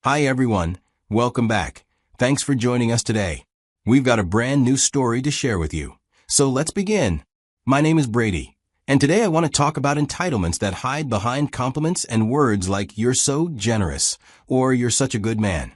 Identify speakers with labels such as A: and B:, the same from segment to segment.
A: Hi everyone, welcome back. Thanks for joining us today. We've got a brand new story to share with you. So let's begin. My name is Brady, and today I want to talk about entitlements that hide behind compliments and words like "you're so generous" or "you're such a good man."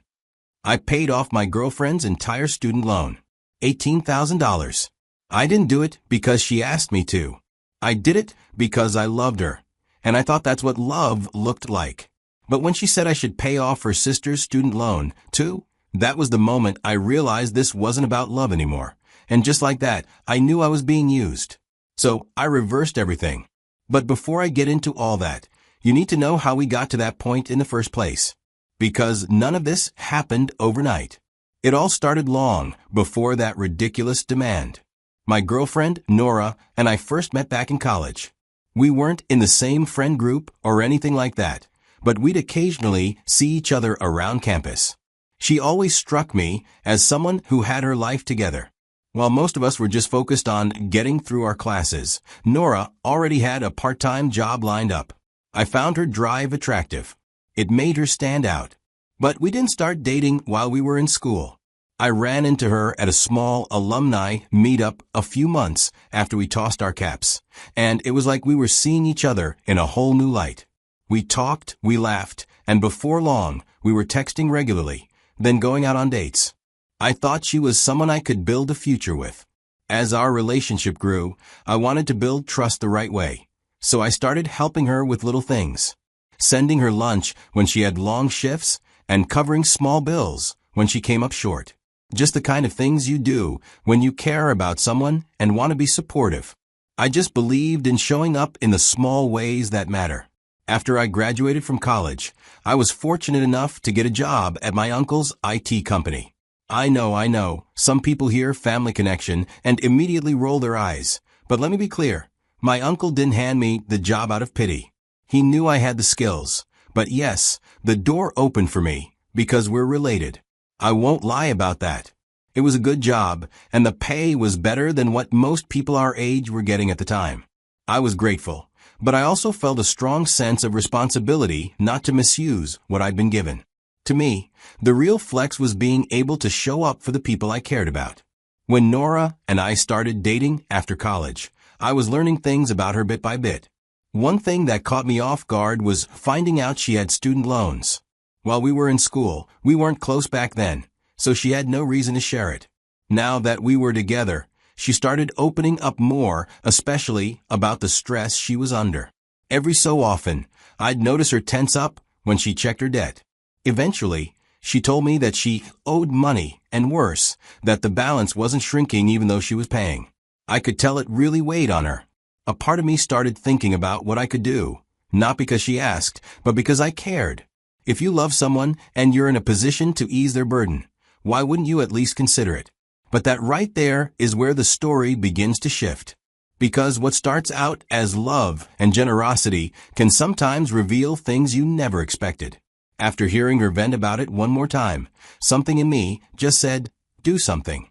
A: I paid off my girlfriend's entire student loan, $18,000. I didn't do it because she asked me to. I did it because I loved her, and I thought that's what love looked like. But when she said I should pay off her sister's student loan, too, that was the moment I realized this wasn't about love anymore. And just like that, I knew I was being used. So I reversed everything. But before I get into all that, you need to know how we got to that point in the first place. Because none of this happened overnight. It all started long before that ridiculous demand. My girlfriend, Nora, and I first met back in college. We weren't in the same friend group or anything like that, but we'd occasionally see each other around campus. She always struck me as someone who had her life together. While most of us were just focused on getting through our classes, Nora already had a part-time job lined up. I found her drive attractive. It made her stand out. But we didn't start dating while we were in school. I ran into her at a small alumni meetup a few months after we tossed our caps, and it was like we were seeing each other in a whole new light. We talked, we laughed, and before long, we were texting regularly, then going out on dates. I thought she was someone I could build a future with. As our relationship grew, I wanted to build trust the right way, so I started helping her with little things. Sending her lunch when she had long shifts, and covering small bills when she came up short. Just the kind of things you do when you care about someone and want to be supportive. I just believed in showing up in the small ways that matter. After I graduated from college, I was fortunate enough to get a job at my uncle's IT company. I know, some people hear family connection and immediately roll their eyes. But let me be clear, my uncle didn't hand me the job out of pity. He knew I had the skills. But yes, the door opened for me because we're related. I won't lie about that. It was a good job, and the pay was better than what most people our age were getting at the time. I was grateful. But I also felt a strong sense of responsibility not to misuse what I'd been given. To me, the real flex was being able to show up for the people I cared about. When Nora and I started dating after college, I was learning things about her bit by bit. One thing that caught me off guard was finding out she had student loans. While we were in school, we weren't close back then, so she had no reason to share it. Now that we were together, she started opening up more, especially about the stress she was under. Every so often, I'd notice her tense up when she checked her debt. Eventually, she told me that she owed money, and worse, that the balance wasn't shrinking even though she was paying. I could tell it really weighed on her. A part of me started thinking about what I could do, not because she asked, but because I cared. If you love someone and you're in a position to ease their burden, why wouldn't you at least consider it? But that right there is where the story begins to shift. Because what starts out as love and generosity can sometimes reveal things you never expected. After hearing her vent about it one more time, something in me just said, do something.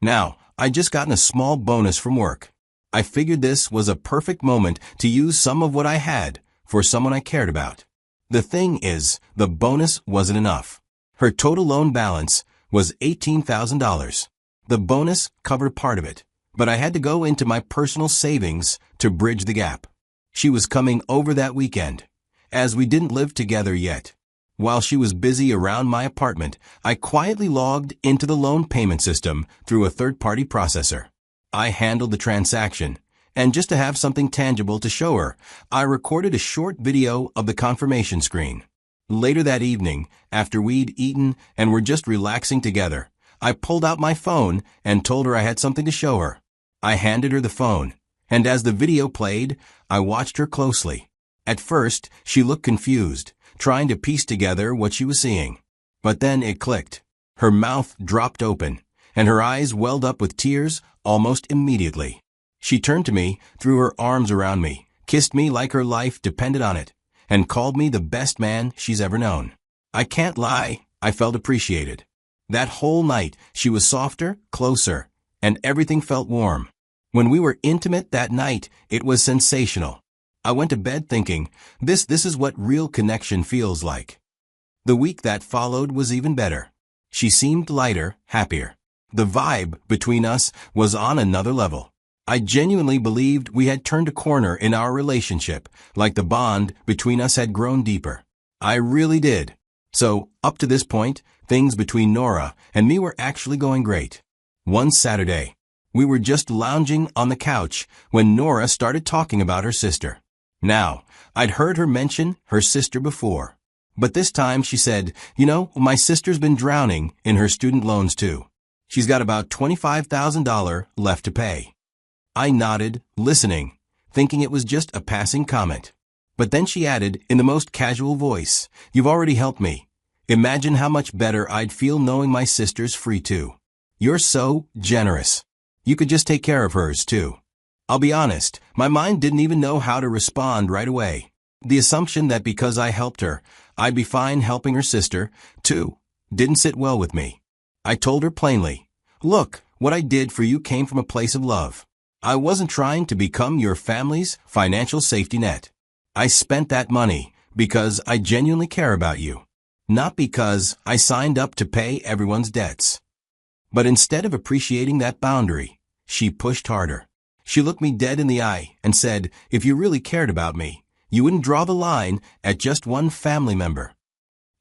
A: Now, I'd just gotten a small bonus from work. I figured this was a perfect moment to use some of what I had for someone I cared about. The thing is, the bonus wasn't enough. Her total loan balance was $18,000. The bonus covered part of it, but I had to go into my personal savings to bridge the gap. She was coming over that weekend, as we didn't live together yet. While she was busy around my apartment, I quietly logged into the loan payment system through a third-party processor. I handled the transaction, and just to have something tangible to show her, I recorded a short video of the confirmation screen. Later that evening, after we'd eaten and were just relaxing together, I pulled out my phone and told her I had something to show her. I handed her the phone, and as the video played, I watched her closely. At first, she looked confused, trying to piece together what she was seeing. But then it clicked. Her mouth dropped open, and her eyes welled up with tears almost immediately. She turned to me, threw her arms around me, kissed me like her life depended on it, and called me the best man she's ever known. I can't lie, I felt appreciated. That whole night, she was softer, closer, and everything felt warm. When we were intimate that night, it was sensational. I went to bed thinking, this is what real connection feels like. The week that followed was even better. She seemed lighter, happier. The vibe between us was on another level. I genuinely believed we had turned a corner in our relationship, like the bond between us had grown deeper. I really did. So, up to this point, things between Nora and me were actually going great. One Saturday, we were just lounging on the couch when Nora started talking about her sister. Now, I'd heard her mention her sister before. But this time she said, my sister's been drowning in her student loans too. She's got about $25,000 left to pay. I nodded, listening, thinking it was just a passing comment. But then she added, in the most casual voice, "You've already helped me. Imagine how much better I'd feel knowing my sister's free too. You're so generous. You could just take care of hers too." I'll be honest, my mind didn't even know how to respond right away. The assumption that because I helped her, I'd be fine helping her sister, too, didn't sit well with me. I told her plainly, "Look, what I did for you came from a place of love. I wasn't trying to become your family's financial safety net. I spent that money because I genuinely care about you, not because I signed up to pay everyone's debts." But instead of appreciating that boundary, she pushed harder. She looked me dead in the eye and said, "If you really cared about me, you wouldn't draw the line at just one family member."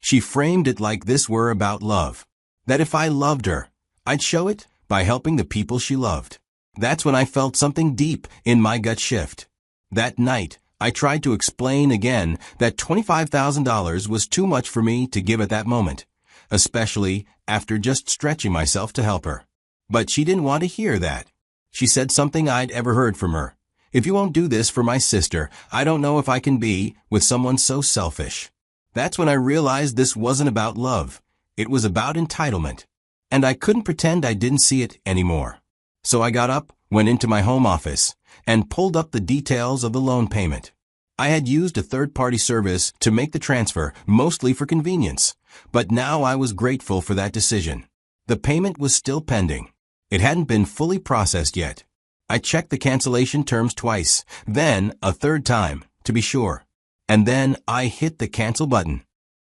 A: She framed it like this were about love. That if I loved her, I'd show it by helping the people she loved. That's when I felt something deep in my gut shift. That night, I tried to explain again that $25,000 was too much for me to give at that moment, especially after just stretching myself to help her. But she didn't want to hear that. She said something I'd ever heard from her. "If you won't do this for my sister, I don't know if I can be with someone so selfish." That's when I realized this wasn't about love. It was about entitlement. And I couldn't pretend I didn't see it anymore. So I got up, went into my home office, and pulled up the details of the loan payment. I had used a third-party service to make the transfer, mostly for convenience, but now I was grateful for that decision. The payment was still pending. It hadn't been fully processed yet. I checked the cancellation terms twice, then a third time, to be sure. And then I hit the cancel button.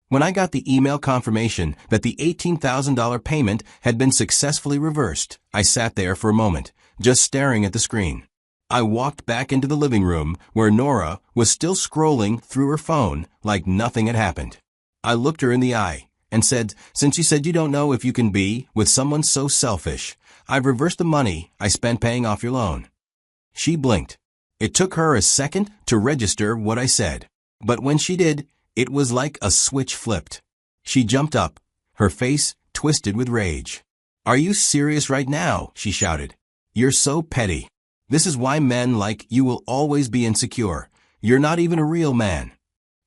A: When I got the email confirmation that the $18,000 payment had been successfully reversed, I sat there for a moment, just staring at the screen. I walked back into the living room where Nora was still scrolling through her phone like nothing had happened. I looked her in the eye and said, "Since you said you don't know if you can be with someone so selfish, I've reversed the money I spent paying off your loan." She blinked. It took her a second to register what I said. But when she did, it was like a switch flipped. She jumped up, her face twisted with rage. "Are you serious right now?" she shouted. "You're so petty. This is why men like you will always be insecure. You're not even a real man."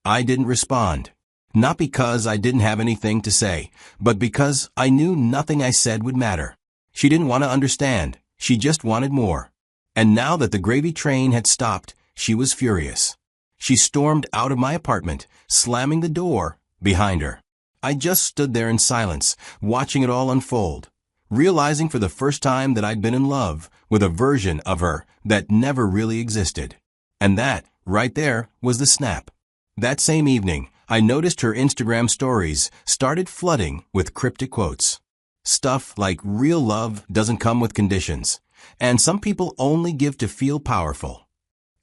A: I didn't respond. Not because I didn't have anything to say, but because I knew nothing I said would matter. She didn't want to understand. She just wanted more. And now that the gravy train had stopped, she was furious. She stormed out of my apartment, slamming the door behind her. I just stood there in silence, watching it all unfold, realizing for the first time that I'd been in love with a version of her that never really existed. And that, right there, was the snap. That same evening, I noticed her Instagram stories started flooding with cryptic quotes. Stuff like "real love doesn't come with conditions," and "some people only give to feel powerful."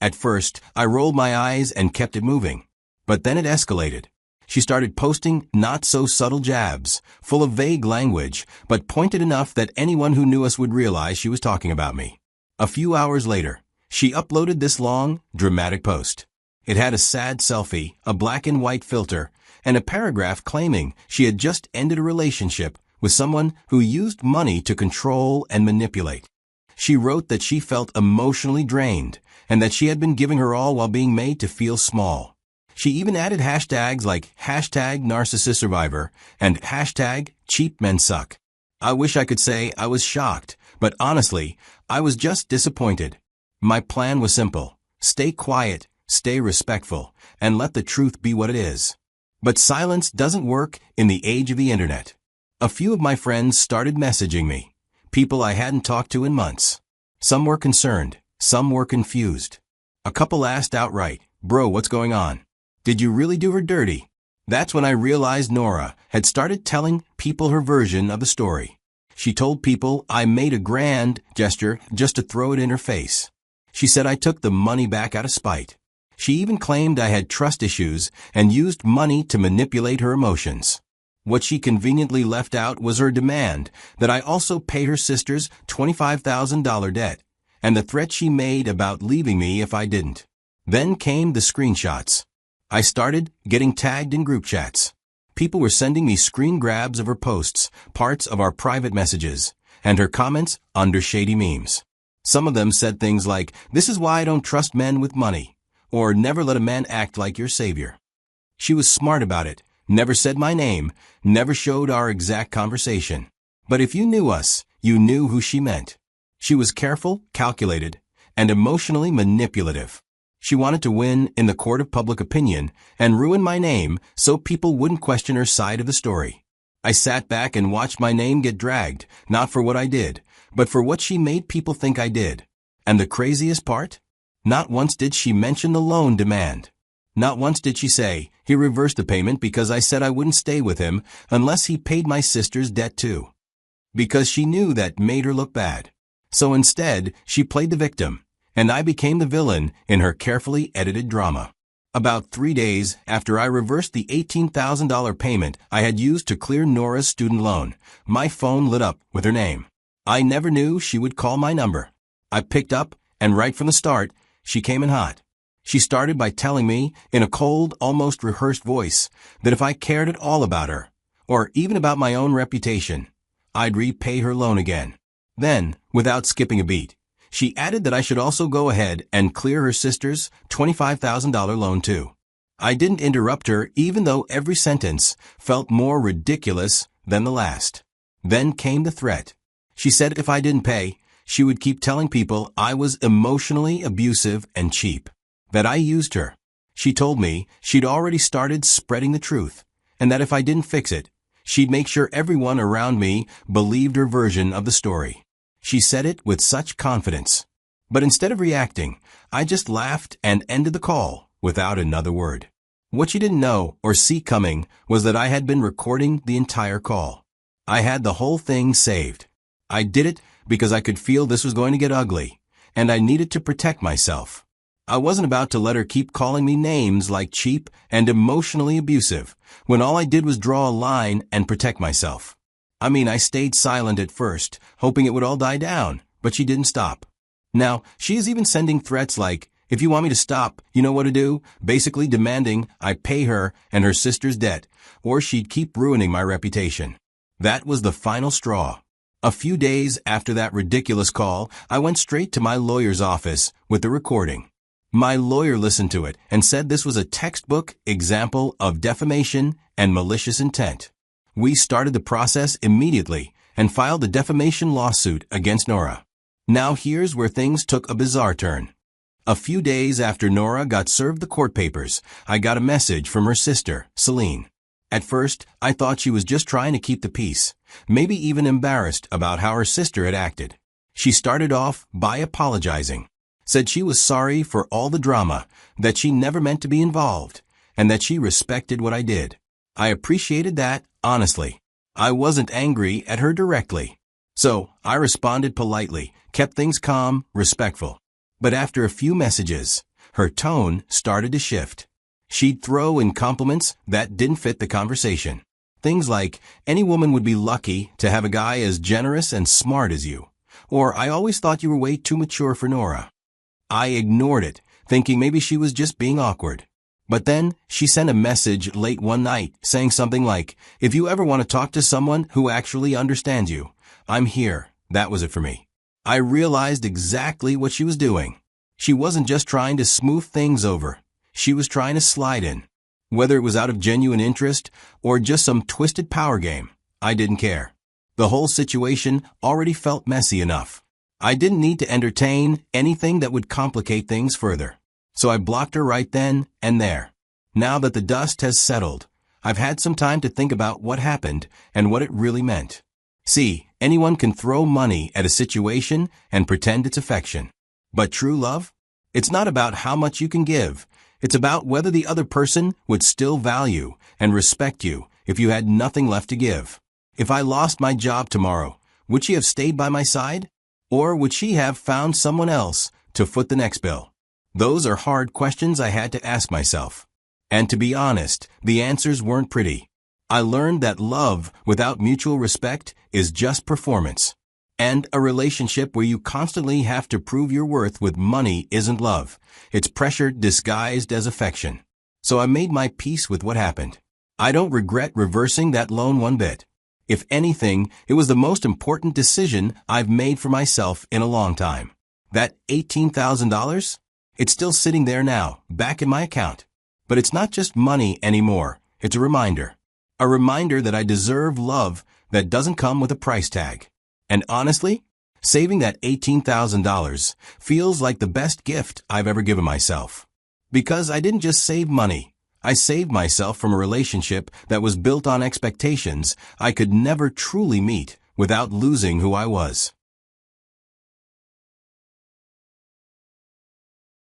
A: At first, I rolled my eyes and kept it moving. But then it escalated. She started posting not-so-subtle jabs, full of vague language, but pointed enough that anyone who knew us would realize she was talking about me. A few hours later, she uploaded this long, dramatic post. It had a sad selfie, a black-and-white filter, and a paragraph claiming she had just ended a relationship with someone who used money to control and manipulate. She wrote that she felt emotionally drained and that she had been giving her all while being made to feel small. She even added hashtags like #NarcissistSurvivor and #CheapMenSuck. I wish I could say I was shocked, but honestly, I was just disappointed. My plan was simple: stay quiet, stay respectful, and let the truth be what it is. But silence doesn't work in the age of the internet. A few of my friends started messaging me, people I hadn't talked to in months. Some were concerned, some were confused. A couple asked outright, "Bro, what's going on? Did you really do her dirty?" That's when I realized Nora had started telling people her version of the story. She told people I made a grand gesture just to throw it in her face. She said I took the money back out of spite. She even claimed I had trust issues and used money to manipulate her emotions. What she conveniently left out was her demand that I also pay her sister's $25,000 debt, and the threat she made about leaving me if I didn't. Then came the screenshots. I started getting tagged in group chats. People were sending me screen grabs of her posts, parts of our private messages, and her comments under shady memes. Some of them said things like, "This is why I don't trust men with money," or "Never let a man act like your savior." She was smart about it, never said my name, never showed our exact conversation. But if you knew us, you knew who she meant. She was careful, calculated, and emotionally manipulative. She wanted to win in the court of public opinion and ruin my name so people wouldn't question her side of the story. I sat back and watched my name get dragged, not for what I did, but for what she made people think I did. And the craziest part? Not once did she mention the loan demand. Not once did she say he reversed the payment because I said I wouldn't stay with him unless he paid my sister's debt too. Because she knew that made her look bad. So instead, she played the victim, and I became the villain in her carefully edited drama. About 3 days after I reversed the $18,000 payment I had used to clear Nora's student loan, my phone lit up with her name. I never knew she would call my number. I picked up, and right from the start, she came in hot. She started by telling me, in a cold, almost rehearsed voice, that if I cared at all about her, or even about my own reputation, I'd repay her loan again. Then, without skipping a beat, she added that I should also go ahead and clear her sister's $25,000 loan too. I didn't interrupt her even though every sentence felt more ridiculous than the last. Then came the threat. She said if I didn't pay, she would keep telling people I was emotionally abusive and cheap, that I used her. She told me she'd already started spreading the truth, and that if I didn't fix it, she'd make sure everyone around me believed her version of the story. She said it with such confidence. But instead of reacting, I just laughed and ended the call without another word. What she didn't know or see coming was that I had been recording the entire call. I had the whole thing saved. I did it because I could feel this was going to get ugly, and I needed to protect myself. I wasn't about to let her keep calling me names like cheap and emotionally abusive, when all I did was draw a line and protect myself. I mean, I stayed silent at first, hoping it would all die down, but she didn't stop. Now, she is even sending threats like, if you want me to stop, you know what to do, basically demanding I pay her and her sister's debt, or she'd keep ruining my reputation. That was the final straw. A few days after that ridiculous call, I went straight to my lawyer's office with the recording. My lawyer listened to it and said this was a textbook example of defamation and malicious intent. We started the process immediately and filed a defamation lawsuit against Nora. Now here's where things took a bizarre turn. A few days after Nora got served the court papers, I got a message from her sister, Celine. At first, I thought she was just trying to keep the peace, maybe even embarrassed about how her sister had acted. She started off by apologizing, said she was sorry for all the drama, that she never meant to be involved, and that she respected what I did. I appreciated that, honestly. I wasn't angry at her directly. So, I responded politely, kept things calm, respectful. But after a few messages, her tone started to shift. She'd throw in compliments that didn't fit the conversation. Things like, any woman would be lucky to have a guy as generous and smart as you. Or, I always thought you were way too mature for Nora. I ignored it, thinking maybe she was just being awkward. But then, she sent a message late one night saying something like, if you ever want to talk to someone who actually understands you, I'm here. That was it for me. I realized exactly what she was doing. She wasn't just trying to smooth things over. She was trying to slide in. Whether it was out of genuine interest or just some twisted power game, I didn't care. The whole situation already felt messy enough. I didn't need to entertain anything that would complicate things further. So I blocked her right then and there. Now that the dust has settled, I've had some time to think about what happened and what it really meant. See, anyone can throw money at a situation and pretend it's affection. But true love? It's not about how much you can give. It's about whether the other person would still value and respect you if you had nothing left to give. If I lost my job tomorrow, would she have stayed by my side? Or would she have found someone else to foot the next bill? Those are hard questions I had to ask myself. And to be honest, the answers weren't pretty. I learned that love without mutual respect is just performance. And a relationship where you constantly have to prove your worth with money isn't love. It's pressure disguised as affection. So I made my peace with what happened. I don't regret reversing that loan one bit. If anything, it was the most important decision I've made for myself in a long time. That $18,000? It's still sitting there now, back in my account. But it's not just money anymore. It's a reminder. A reminder that I deserve love that doesn't come with a price tag. And honestly, saving that $18,000 feels like the best gift I've ever given myself. Because I didn't just save money. I saved myself from a relationship that was built on expectations I could never truly meet without losing who I was.